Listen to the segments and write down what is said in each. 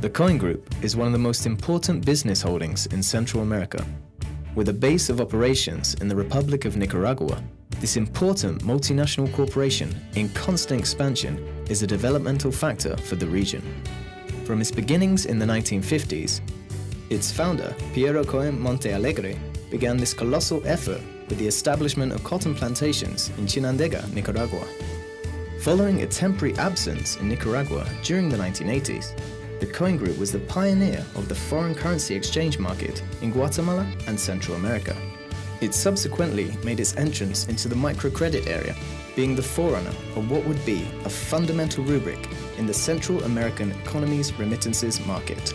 The Coen Group is one of the most important business holdings in Central America. With a base of operations in the Republic of Nicaragua, this important multinational corporation in constant expansion is a developmental factor for the region. From its beginnings in the 1950s, its founder, Piero Coen Montealegre, began this colossal effort with the establishment of cotton plantations in Chinandega, Nicaragua. Following a temporary absence in Nicaragua during the 1980s, the Coen Group was the pioneer of the foreign currency exchange market in Guatemala and Central America. It subsequently made its entrance into the microcredit area, being the forerunner of what would be a fundamental rubric in the Central American economy's remittances market.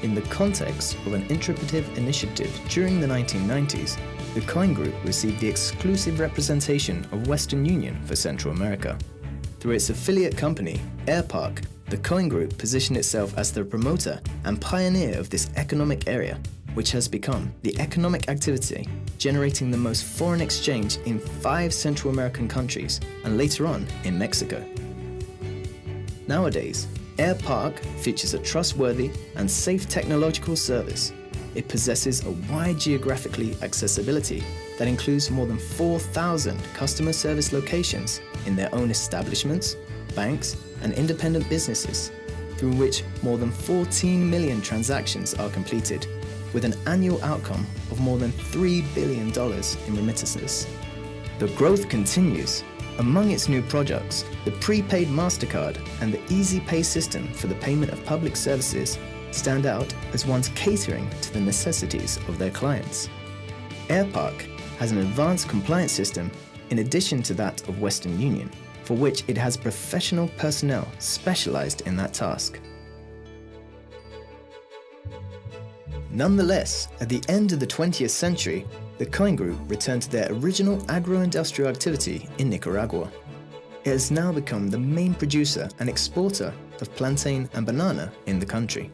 In the context of an interpretive initiative during the 1990s, the Coen Group received the exclusive representation of Western Union for Central America. Through its affiliate company, Airpark, the Coen Group positioned itself as the promoter and pioneer of this economic area, which has become the economic activity generating the most foreign exchange in 5 Central American countries and later on in Mexico. Nowadays, Airpark features a trustworthy and safe technological service. It possesses a wide geographically accessibility that includes more than 4,000 customer service locations in their own establishments, banks, and independent businesses, through which more than 14 million transactions are completed, with an annual outcome of more than $3 billion in remittances. The growth continues. Among its new products, the prepaid MasterCard and the Easy Pay system for the payment of public services stand out as ones catering to the necessities of their clients. Airpark has an advanced compliance system in addition to that of Western Union, for which it has professional personnel specialized in that task. Nonetheless, at the end of the 20th century, the Coen Group returned to their original agro-industrial activity in Nicaragua. It has now become the main producer and exporter of plantain and banana in the country.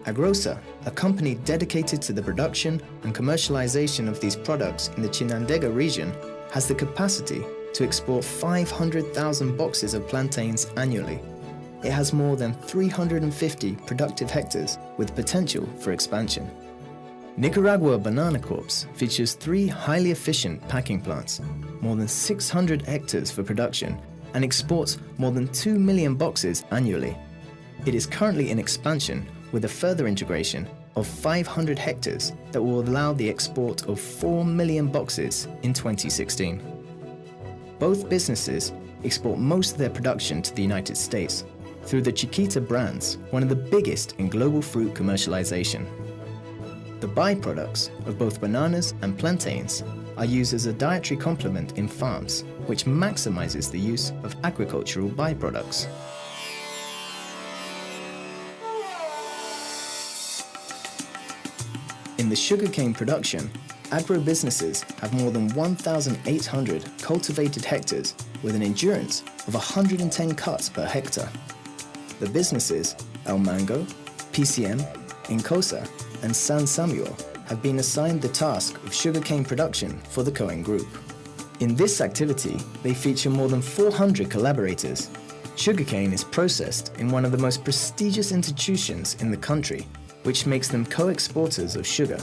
Agrosa, a company dedicated to the production and commercialization of these products in the Chinandega region, has the capacity to export 500,000 boxes of plantains annually. It has more than 350 productive hectares with potential for expansion. Nicaragua Banana Corps features 3 highly efficient packing plants, more than 600 hectares for production, and exports more than 2 million boxes annually. It is currently in expansion with a further integration of 500 hectares that will allow the export of 4 million boxes in 2016. Both businesses export most of their production to the United States through the Chiquita brands, one of the biggest in global fruit commercialization. The byproducts of both bananas and plantains are used as a dietary complement in farms, which maximizes the use of agricultural byproducts. In the sugarcane production, agro-businesses have more than 1,800 cultivated hectares with an endurance of 110 cuts per hectare. The businesses El Mango, PCM, Incosa, and San Samuel have been assigned the task of sugarcane production for the Coen Group. In this activity, they feature more than 400 collaborators. Sugarcane is processed in one of the most prestigious institutions in the country, which makes them co-exporters of sugar.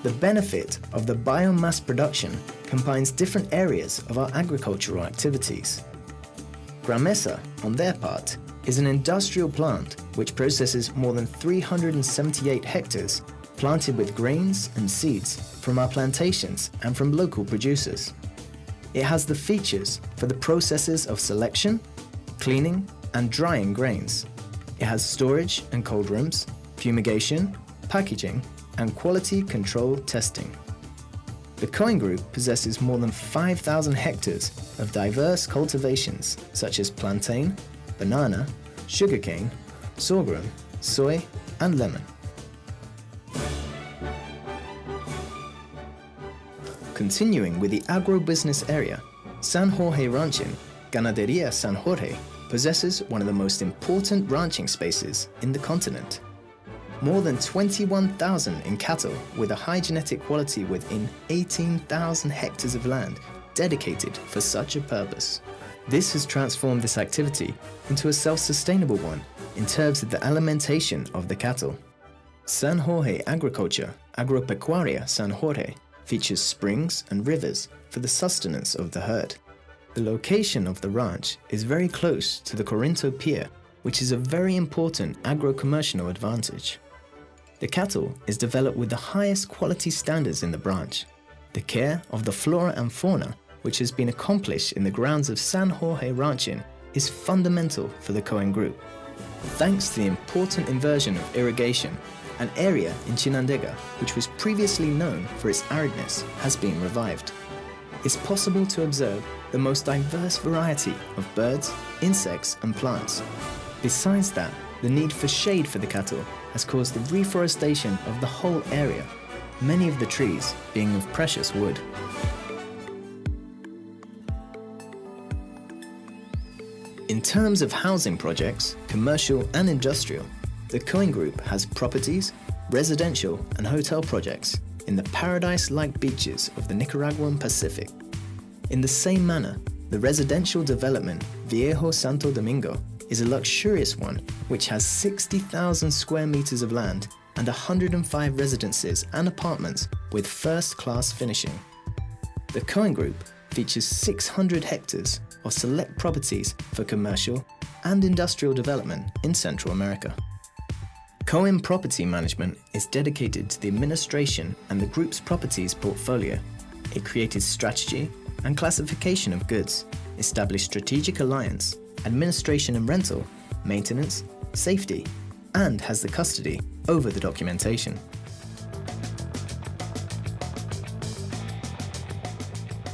The benefit of the biomass production combines different areas of our agricultural activities. Gramesa, on their part, is an industrial plant which processes more than 378 hectares planted with grains and seeds from our plantations and from local producers. It has the features for the processes of selection, cleaning, and drying grains. It has storage and cold rooms, fumigation, packaging, and quality control testing. The Coen Group possesses more than 5,000 hectares of diverse cultivations such as plantain, banana, sugarcane, sorghum, soy, and lemon. Continuing with the agro-business area, San Jorge Ranching, Ganaderia San Jorge, possesses one of the most important ranching spaces in the continent. More than 21,000 in cattle with a high genetic quality within 18,000 hectares of land dedicated for such a purpose. This has transformed this activity into a self-sustainable one in terms of the alimentation of the cattle. San Jorge Agriculture, Agropecuaria San Jorge, features springs and rivers for the sustenance of the herd. The location of the ranch is very close to the Corinto Pier, which is a very important agro-commercial advantage. The cattle is developed with the highest quality standards in the branch. The care of the flora and fauna, which has been accomplished in the grounds of San Jorge Ranching, is fundamental for the Coen Group. Thanks to the important inversion of irrigation, an area in Chinandega, which was previously known for its aridness, has been revived. It's possible to observe the most diverse variety of birds, insects and plants. Besides that, the need for shade for the cattle has caused the reforestation of the whole area, many of the trees being of precious wood. In terms of housing projects, commercial and industrial, the Coen Group has properties, residential and hotel projects in the paradise-like beaches of the Nicaraguan Pacific. In the same manner, the residential development Viejo Santo Domingo is a luxurious one which has 60,000 square meters of land and 105 residences and apartments with first-class finishing. The Coen Group features 600 hectares of select properties for commercial and industrial development in Central America. Coen Property Management is dedicated to the administration and the group's properties portfolio. It created strategy and classification of goods, established strategic alliance, administration and rental, maintenance, safety, and has the custody over the documentation.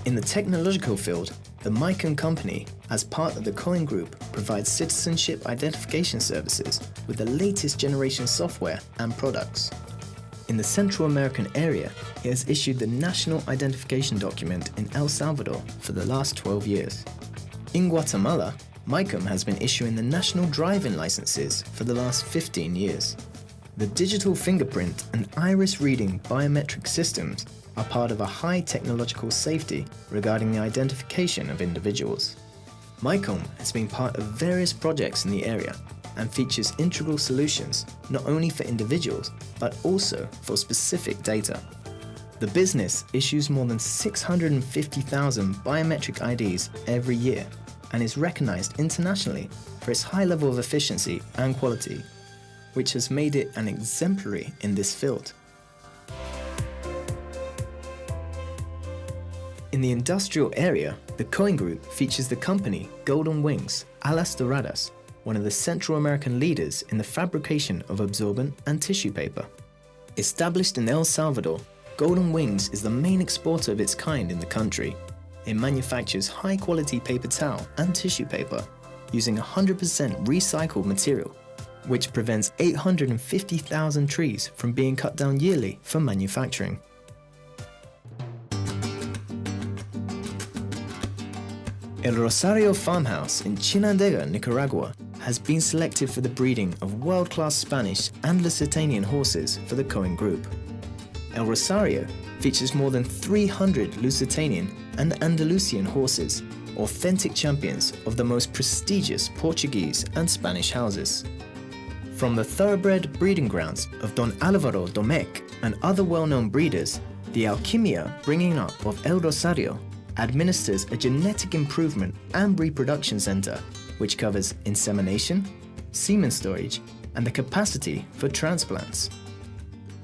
In the technological field, the Micon Company, as part of the Coen Group, provides citizenship identification services with the latest generation software and products. In the Central American area, it has issued the National Identification Document in El Salvador for the last 12 years. In Guatemala, Micom has been issuing the national driving licenses for the last 15 years. The digital fingerprint and iris reading biometric systems are part of a high technological safety regarding the identification of individuals. Micom has been part of various projects in the area and features integral solutions not only for individuals but also for specific data. The business issues more than 650,000 biometric IDs every year and is recognized internationally for its high level of efficiency and quality, which has made it an exemplary in this field. In the industrial area, the Coen Group features the company Golden Wings, Alas Doradas, one of the Central American leaders in the fabrication of absorbent and tissue paper. Established in El Salvador, Golden Wings is the main exporter of its kind in the country. It manufactures high-quality paper towel and tissue paper using 100% recycled material, which prevents 850,000 trees from being cut down yearly for manufacturing. El Rosario farmhouse in Chinandega, Nicaragua, has been selected for the breeding of world-class Spanish and Lusitanian horses for the Coen Group. El Rosario features more than 300 Lusitanian and Andalusian horses, authentic champions of the most prestigious Portuguese and Spanish houses. From the thoroughbred breeding grounds of Don Álvaro Domecq and other well-known breeders, the Alquimia bringing up of El Rosario administers a genetic improvement and reproduction center which covers insemination, semen storage, and the capacity for transplants.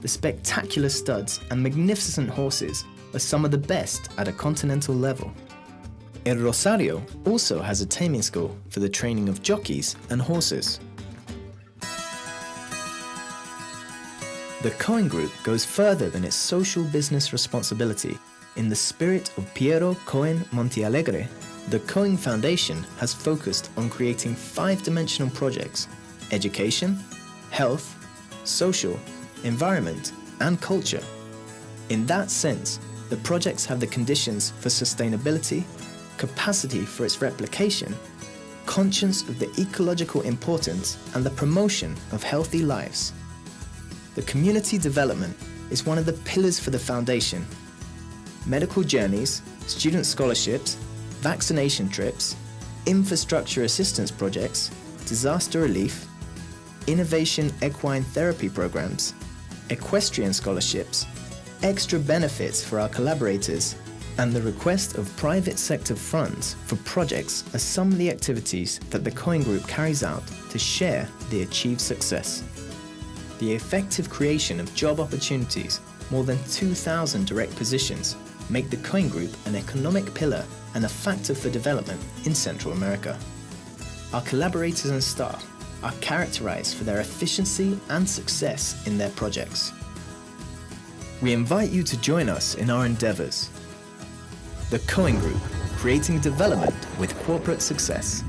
The spectacular studs and magnificent horses are some of the best at a continental level. El Rosario also has a taming school for the training of jockeys and horses. The Coen Group goes further than its social business responsibility. In the spirit of Piero Coen Montealegre, the Coen Foundation has focused on creating 5-dimensional projects: education, health, social, environment, and culture. In that sense, the projects have the conditions for sustainability, capacity for its replication, conscience of the ecological importance, and the promotion of healthy lives. The community development is one of the pillars for the foundation. Medical journeys, student scholarships, vaccination trips, infrastructure assistance projects, disaster relief, innovation equine therapy programs, equestrian scholarships, extra benefits for our collaborators, and the request of private sector funds for projects are some of the activities that the Coen Group carries out to share the achieved success. The effective creation of job opportunities, more than 2,000 direct positions, make the Coen Group an economic pillar and a factor for development in Central America. Our collaborators and staff are characterized for their efficiency and success in their projects. We invite you to join us in our endeavors. The Coen Group, creating development with corporate success.